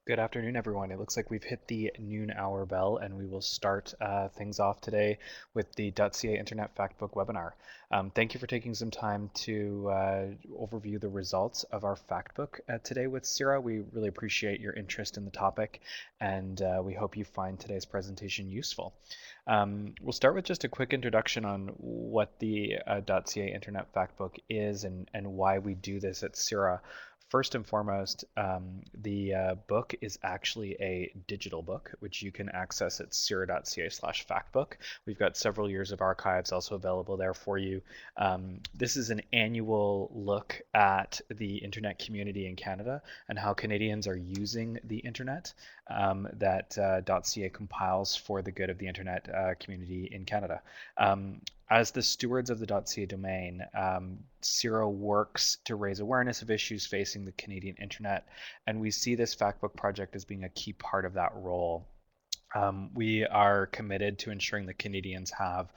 Good afternoon, everyone. It looks like we've hit the noon hour bell, and we will start things off today with the .ca Internet Factbook webinar. Thank you for taking some time to overview the results of our factbook today with CIRA. We really appreciate your interest in the topic, and we hope you find today's presentation useful. We'll start with just a quick introduction on what the .ca Internet Factbook is and why we do this at CIRA. First and foremost, the book is actually a digital book, which you can access at cira.ca/factbook. We've got several years of archives also available there for you. This is an annual look at the internet community in Canada and how Canadians are using the internet that .ca compiles for the good of the internet community in Canada. As the stewards of the .ca domain, CIRA works to raise awareness of issues facing the Canadian internet, and we see this Factbook project as being a key part of that role. We are committed to ensuring that Canadians have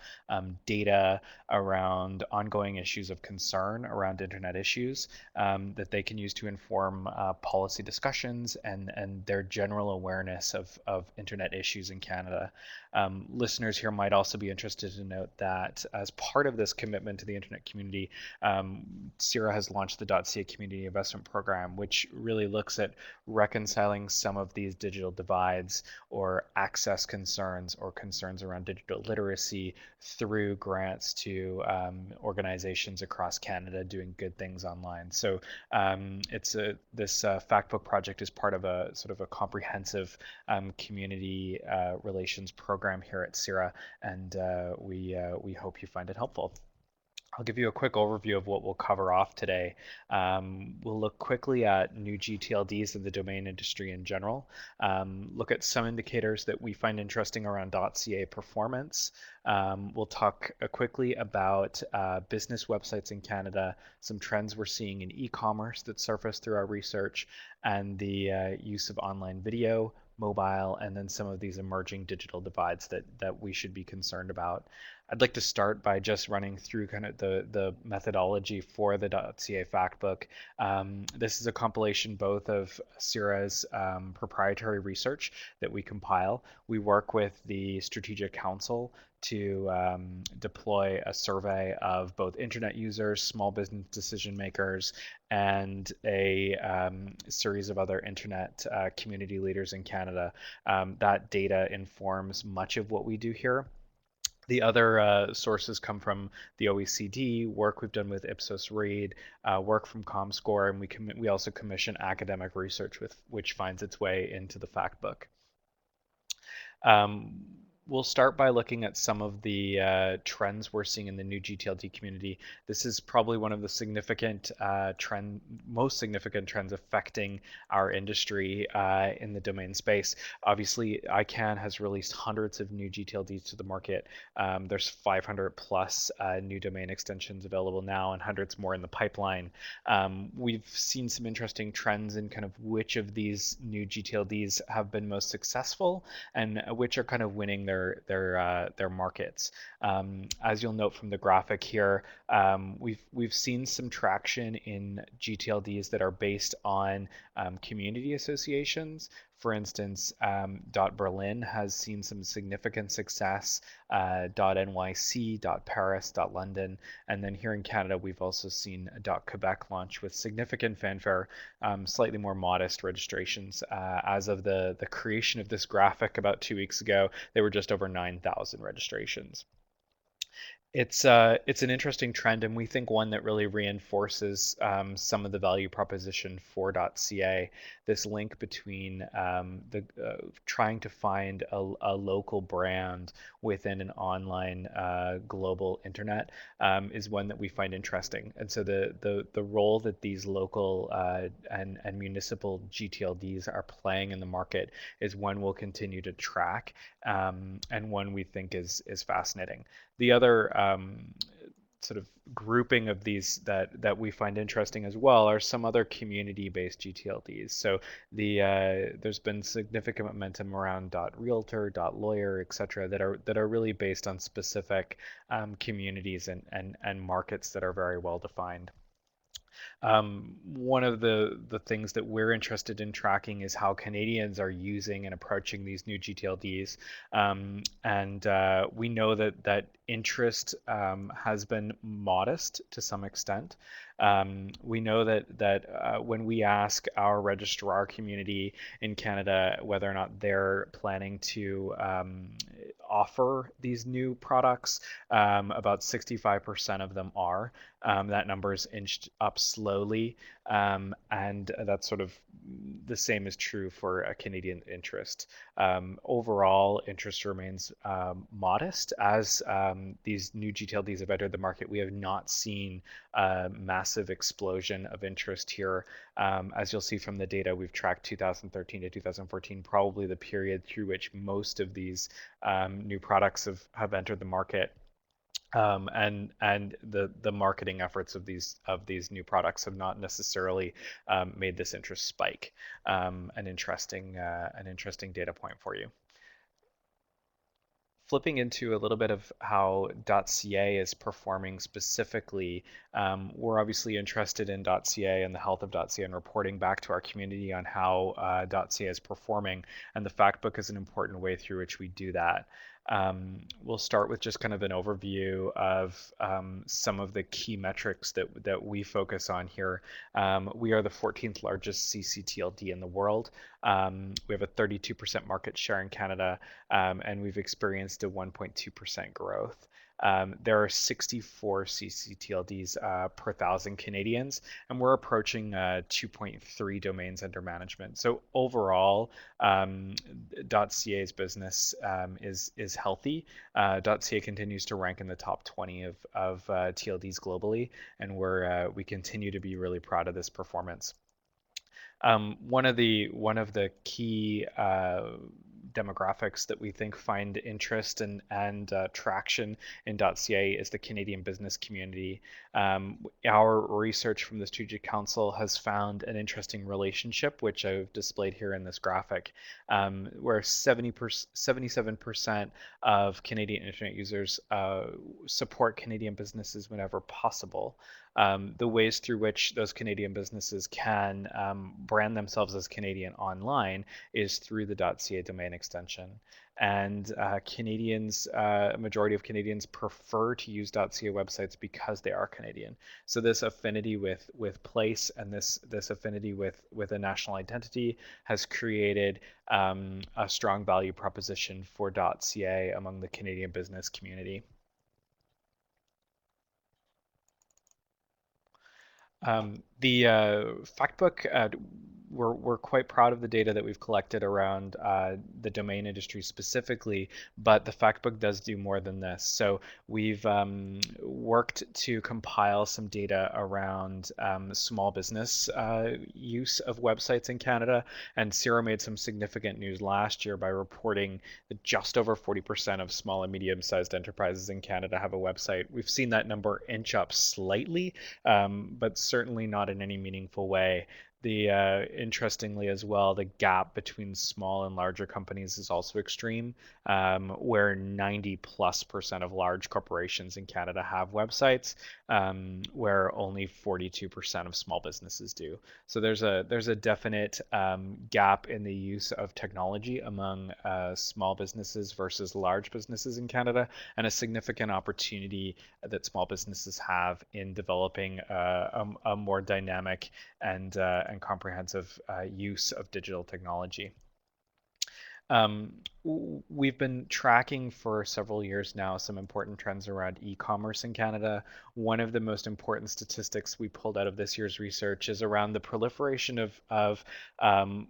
data around ongoing issues of concern around internet issues that they can use to inform policy discussions and their general awareness of internet issues in Canada. Listeners here might also be interested to note that as part of this commitment to the internet community, CIRA has launched the .ca Community Investment Program, which really looks at reconciling some of these digital divides or access concerns or concerns around digital literacy through grants to organizations across Canada doing good things online. So this Factbook project is part of a sort of a comprehensive community relations program here at CIRA, and we hope you find it helpful. I'll give you a quick overview of what we'll cover off today. We'll look quickly at new gTLDs in the domain industry in general, look at some indicators that we find interesting around .ca performance. We'll talk quickly about business websites in Canada, some trends we're seeing in e-commerce that surface through our research, and the use of online video, mobile, and then some of these emerging digital divides that we should be concerned about. I'd like to start by just running through kind of the methodology for the .ca Factbook. This is a compilation both of CIRA's proprietary research that we compile. We work with the Strategic Council to deploy a survey of both internet users, small business decision makers, and a series of other internet community leaders in Canada. That data informs much of what we do here. The other sources come from the OECD, work we've done with Ipsos Reid, work from ComScore, and we also commission academic research which finds its way into the Factbook. We'll start by looking at some of the trends we're seeing in the new gTLD community. This is probably one of the most significant trends affecting our industry in the domain space. Obviously, ICANN has released hundreds of new gTLDs to the market. There's 500 plus new domain extensions available now and hundreds more in the pipeline. We've seen some interesting trends in kind of which of these new gTLDs have been most successful and which are kind of winning their markets. As you'll note from the graphic here, we've seen some traction in gTLDs that are based on community associations. For instance, .Berlin has seen some significant success, .NYC, .Paris, .London, and then here in Canada, we've also seen .Quebec launch with significant fanfare, slightly more modest registrations. As of the creation of this graphic about 2 weeks ago, there were just over 9,000 registrations. It's an interesting trend, and we think one that really reinforces some of the value proposition for .ca. This link between trying to find a local brand within an online global internet is one that we find interesting. And so the role that these local and municipal gTLDs are playing in the market is one we'll continue to track and one we think is fascinating. The other sort of grouping of these that we find interesting as well are some other community-based gTLDs. So there's been significant momentum around .realtor, .lawyer, etc. that are really based on specific communities and markets that are very well defined. One of the things that we're interested in tracking is how Canadians are using and approaching these new gTLDs, and we know that interest has been modest to some extent. We know that when we ask our registrar community in Canada whether or not they're planning to offer these new products, about 65% of them are. That number's inched up slowly, and that's sort of the same is true for a Canadian interest. Overall, interest remains modest as these new gTLDs have entered the market. We have not seen a massive explosion of interest here. As you'll see from the data, we've tracked 2013 to 2014, probably the period through which most of these new products have entered the market. And the marketing efforts of these new products have not necessarily made this interest spike. An interesting data point for you. Flipping into a little bit of how .ca is performing specifically, we're obviously interested in .ca and the health of .ca and reporting back to our community on how .ca is performing, and the Factbook is an important way through which we do that. We'll start with just kind of an overview of some of the key metrics that we focus on here. We are the 14th largest ccTLD in the world. We have a 32% market share in Canada, and we've experienced a 1.2% growth. There are 64 ccTLDs per 1,000 Canadians, and we're approaching 2.3 domains under management. So overall, .ca's business is healthy. .ca continues to rank in the top 20 of TLDs globally, and we continue to be really proud of this performance. One of the key demographics that we think find interest and traction in .ca is the Canadian business community. Our research from the Strategic Council has found an interesting relationship, which I've displayed here in this graphic, where 77% of Canadian internet users support Canadian businesses whenever possible. The ways through which those Canadian businesses can brand themselves as Canadian online is through the .ca domain extension. And Canadians, a majority of Canadians prefer to use .ca websites because they are Canadian. So this affinity with place and this affinity with a national identity has created a strong value proposition for .ca among the Canadian business community. The Factbook, we're quite proud of the data that we've collected around the domain industry specifically, but the Factbook does do more than this. So we've worked to compile some data around small business use of websites in Canada, and CIRA made some significant news last year by reporting that just over 40% of small and medium-sized enterprises in Canada have a website. We've seen that number inch up slightly, but certainly not in any meaningful way. Interestingly as well, the gap between small and larger companies is also extreme, where 90+% of large corporations in Canada have websites, where only 42% of small businesses do. So there's a definite gap in the use of technology among small businesses versus large businesses in Canada, and a significant opportunity that small businesses have in developing a more dynamic and comprehensive use of digital technology. We've been tracking for several years now some important trends around e-commerce in Canada. One of the most important statistics we pulled out of this year's research is around the proliferation of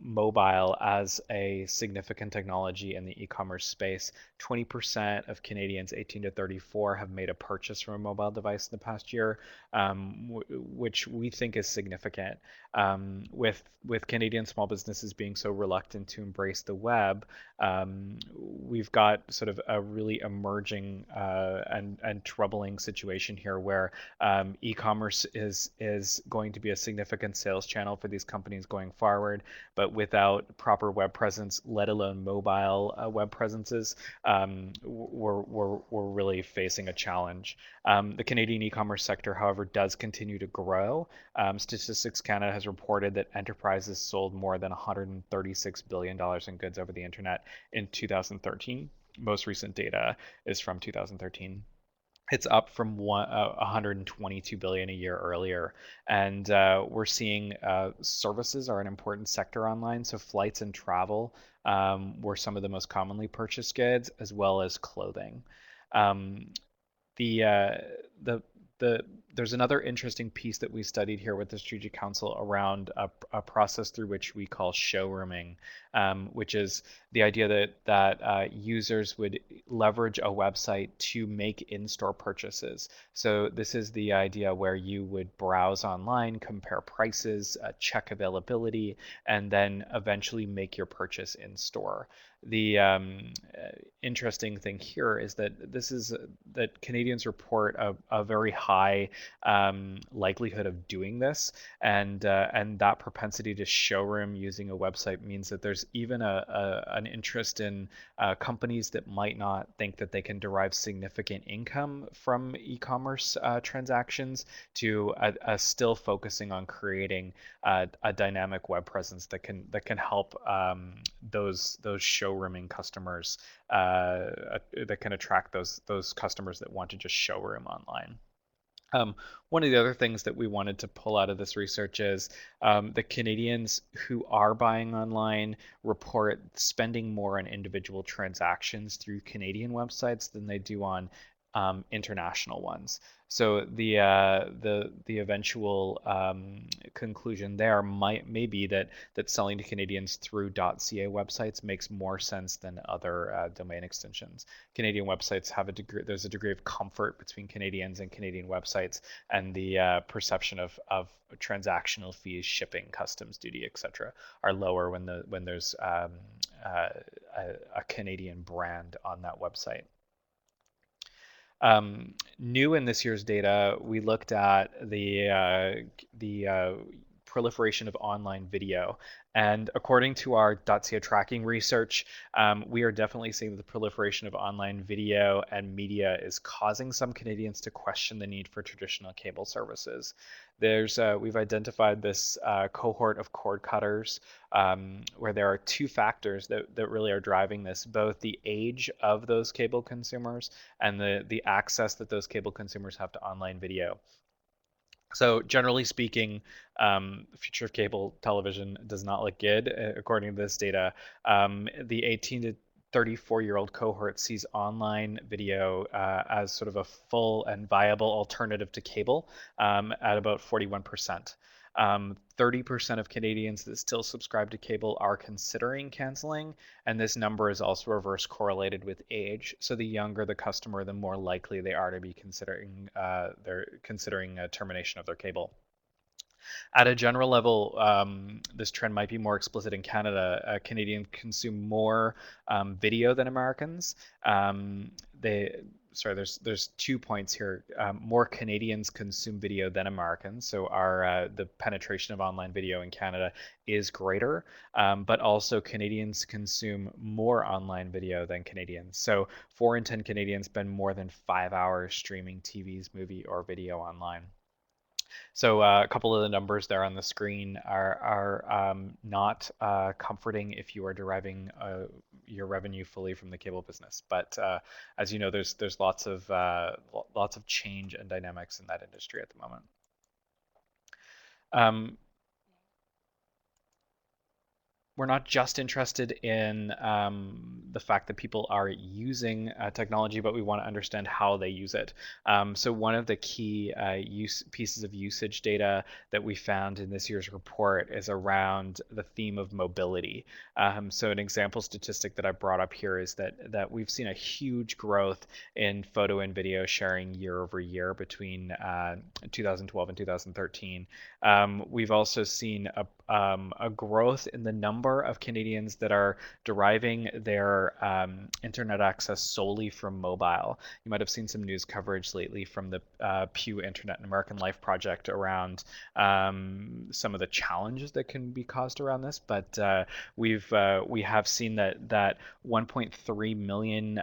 mobile as a significant technology in the e-commerce space. 20% of Canadians 18 to 34 have made a purchase from a mobile device in the past year, which we think is significant. With Canadian small businesses being so reluctant to embrace the web, we've got sort of a really emerging and troubling situation here where e-commerce is going to be a significant sales channel for these companies going forward, but without proper web presence, let alone mobile web presences, we're really facing a challenge. The Canadian e-commerce sector, however, does continue to grow. Statistics Canada has reported that enterprises sold more than $136 billion in goods over the internet in 2013. Most recent data is from 2013. It's up from 122 billion a year earlier, and we're seeing services are an important sector online. So flights and travel were some of the most commonly purchased goods, as well as clothing. Um, the uh, the the there's another interesting piece that we studied here with the Strategic Council around a process through which we call showrooming, which is the idea that users would leverage a website to make in-store purchases. So this is the idea where you would browse online, compare prices, check availability, and then eventually make your purchase in store. The interesting thing here is that that Canadians report a very high likelihood of doing this, and that propensity to showroom using a website means that there's even an interest in companies that might not think that they can derive significant income from e-commerce transactions to still focusing on creating a dynamic web presence that can help those showrooming customers that can attract those customers that want to just showroom online. One of the other things that we wanted to pull out of this research is the Canadians who are buying online report spending more on individual transactions through Canadian websites than they do on international ones. So the eventual conclusion there may be that selling to Canadians through .ca websites makes more sense than other domain extensions. Canadian websites have there's a degree of comfort between Canadians and Canadian websites, and the perception of transactional fees, shipping, customs duty, etc., are lower when there's a Canadian brand on that website. New in this year's data, we looked at the proliferation of online video. And according to our .ca tracking research, we are definitely seeing that the proliferation of online video and media is causing some Canadians to question the need for traditional cable services. We've identified this cohort of cord cutters where there are two factors that really are driving this, both the age of those cable consumers and the access that those cable consumers have to online video. So generally speaking, the future of cable television does not look good, according to this data. The 18 to 34-year-old cohort sees online video as sort of a full and viable alternative to cable at about 41%. 30% of Canadians that still subscribe to cable are considering canceling, and this number is also reverse correlated with age. So the younger the customer, the more likely they are to be considering termination of their cable. At a general level, this trend might be more explicit in Canada. Canadians consume more video than Americans. There's 2 points here. More Canadians consume video than Americans, so the penetration of online video in Canada is greater, but also Canadians consume more online video than Canadians. So 4 in 10 Canadians spend more than 5 hours streaming TVs, movie, or video online. So a couple of the numbers there on the screen are not comforting if you are deriving your revenue fully from the cable business. But as you know, there's lots of change and dynamics in that industry at the moment. We're not just interested in the fact that people are using technology, but we want to understand how they use it. So one of the key pieces of usage data that we found in this year's report is around the theme of mobility. So an example statistic that I brought up here is that we've seen a huge growth in photo and video sharing year over year between 2012 and 2013. We've also seen a growth in the number of Canadians that are deriving their internet access solely from mobile. You might have seen some news coverage lately from the Pew Internet and American Life project around some of the challenges that can be caused around this, but we have seen that 1.3 million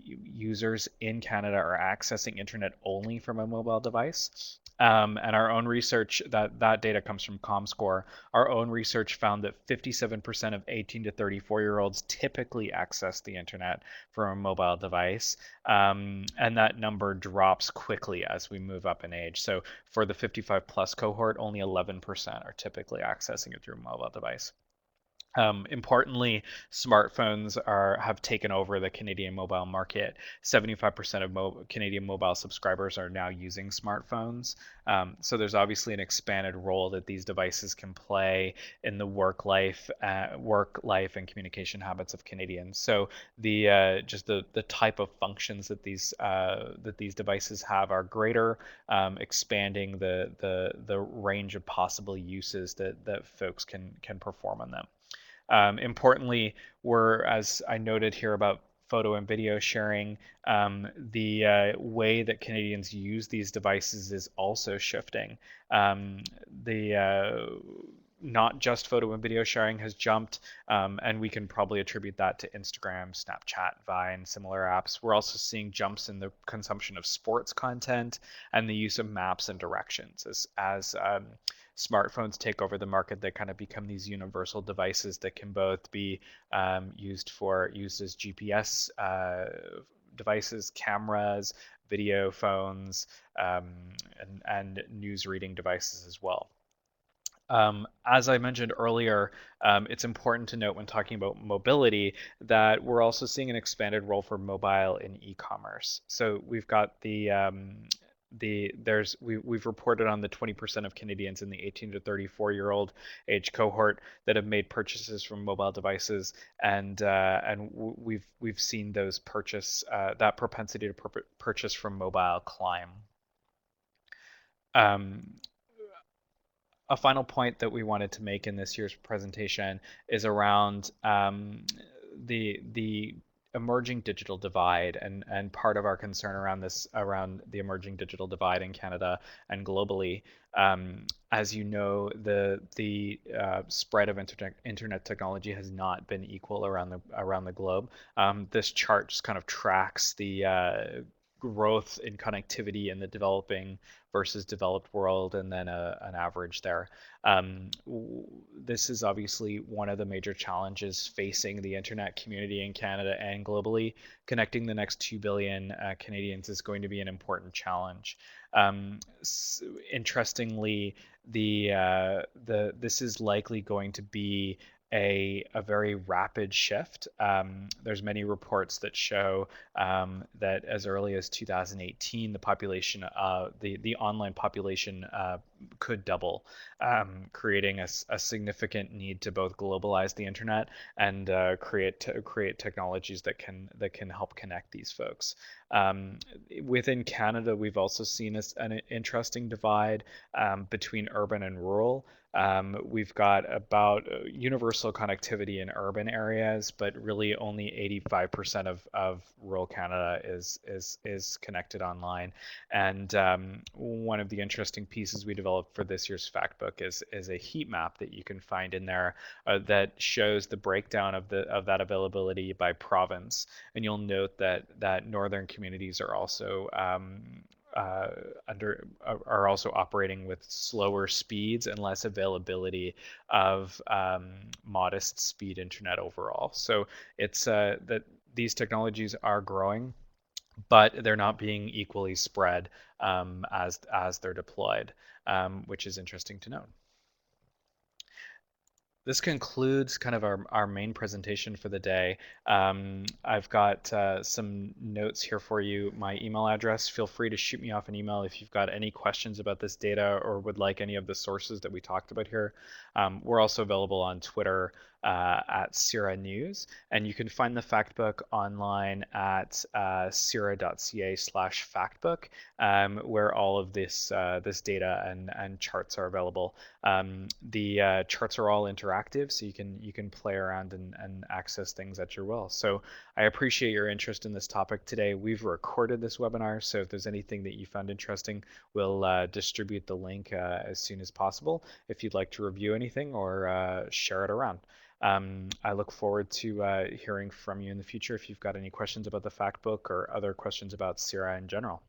users in Canada are accessing internet only from a mobile device. And our own research, that data comes from ComScore. Our own research found that 57% of 18 to 34-year-olds typically access the internet from a mobile device, and that number drops quickly as we move up in age. So for the 55 plus cohort, only 11% are typically accessing it through a mobile device. Importantly, smartphones have taken over the Canadian mobile market. 75% of Canadian mobile subscribers are now using smartphones. So there's obviously an expanded role that these devices can play in the work life and communication habits of Canadians. So the type of functions that these devices have are greater, expanding the range of possible uses that folks can perform on them. Importantly, as I noted here about photo and video sharing, the way that Canadians use these devices is also shifting. Not just photo and video sharing has jumped, and we can probably attribute that to Instagram, Snapchat, Vine, similar apps. We're also seeing jumps in the consumption of sports content and the use of maps and directions as smartphones take over the market. They kind of become these universal devices that can both be used as GPS devices, cameras, video phones, and news reading devices as well. As I mentioned earlier, it's important to note when talking about mobility that we're also seeing an expanded role for mobile in e-commerce. So we've got we've reported on the 20% of Canadians in the 18 to 34-year-old age cohort that have made purchases from mobile devices, and we've seen those that propensity to purchase from mobile climb. A final point that we wanted to make in this year's presentation is around the emerging digital divide, and part of our concern around the emerging digital divide in Canada and globally. As you know, the spread of internet technology has not been equal around the globe. This chart just kind of tracks the growth in connectivity in the developing versus developed world, and then an average there. This is obviously one of the major challenges facing the internet community in Canada and globally. Connecting the next 2 billion Canadians is going to be an important challenge. Interestingly, this is likely going to be a very rapid shift. There's many reports that show that as early as 2018, the population, the online population, could double, creating a significant need to both globalize the internet and create technologies that can help connect these folks. Within Canada, we've also seen an interesting divide between urban and rural. We've got about universal connectivity in urban areas, but really only 85% of rural Canada is connected online. And one of the interesting pieces we developed for this year's Factbook is a heat map that you can find in there that shows the breakdown of that availability by province. And you'll note that northern communities are also also operating with slower speeds and less availability of modest speed internet overall. So it's that these technologies are growing, but they're not being equally spread as they're deployed, which is interesting to note. This concludes kind of our main presentation for the day. I've got some notes here for you. My email address, feel free to shoot me off an email if you've got any questions about this data or would like any of the sources that we talked about here. We're also available on Twitter at CIRA News, and you can find the Factbook online at cira.ca/factbook, where all of this data and charts are available. The charts are all interactive, so you can play around and access things at your will. So I appreciate your interest in this topic today. We've recorded this webinar, so if there's anything that you found interesting, we'll distribute the link as soon as possible if you'd like to review anything or share it around. I look forward to hearing from you in the future if you've got any questions about the Factbook or other questions about CIRA in general.